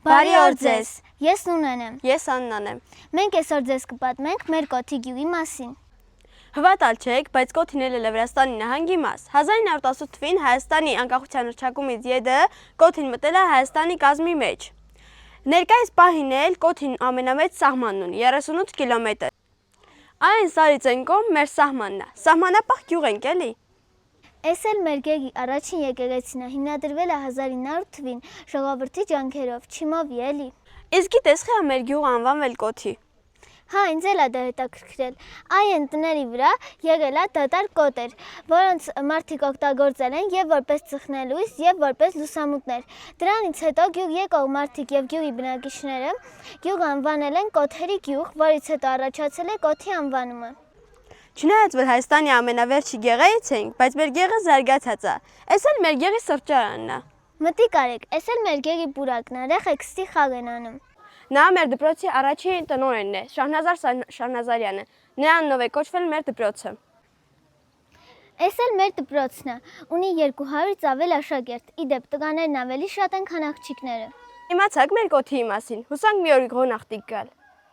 Բարի օր ձեզ, ես Նունեն եմ։ Ես Աննան եմ։ Մենք այսօր ձեզ կպատմենք մեր կոթի գյուղի մասին։ Հվատալ չեք, բայց կոթին էլ է Վրաստանի նահանգի մաս։ 1918 թվին Հայաստանի անկախության հռչակումից ԵԴ կոթին մտել է Հայաստանի կազմի մեջ։ Ներկայիս պահին էլ կոթին ամենամեծ սահմանն ունի 38 կիլոմետր։ Այն սարից են կողմ մեր սահմանն է։ Սահմանապահ գյուղ ենք էլի։ Այս էլ մեր գյուղի առաջին եկեղեցին է, հիմնադրվել է 1900 թվին ժողովրդի ջանքերով, չիմովի էլի։ Իսկ գիտես խա մեր գյուղը անվանվել կոթի։ Հա, ինձ էլ է դա հետաքրքրել։ Այն տների վրա եղել է դատարկ կոտեր, որոնց մարդիկ օգտագործել են եւ որպես ծխնելույս եւ որպես լուսամուտներ։ Դրանից հետո գյուղ եկող մարդիկ եւ գյուղի բնակիչները գյուղը անվանել են Կոթերի գյուղ, որից հետո առաջացել է կոթի անվանումը։ Չնայած որ Հայաստանի ամենավերջի գեղեցիկ ենք, բայց մեր գեղը զարգացած է։ Այս էլ մեր գեղի սրճարանն է։ Մտիկ արեք, այս էլ մեր գեղի պուրակն է, երեխեք ստի խաղ են անում։ Նա մեր դպրոցի առաջին տնօրենն է, Շահնազար Շահնազարյանը։ Նրանով է կոչվել մեր դպրոցը։ Այս էլ մեր դպրոցն է, ունի 200-ից ավել աշակերտ, ի դեպ տղաներն ավելի շատ են, քան աղջիկները։ Իմացաք մեր կոթիի մասին, հուսանք մի օր գոնախտիկ գալ։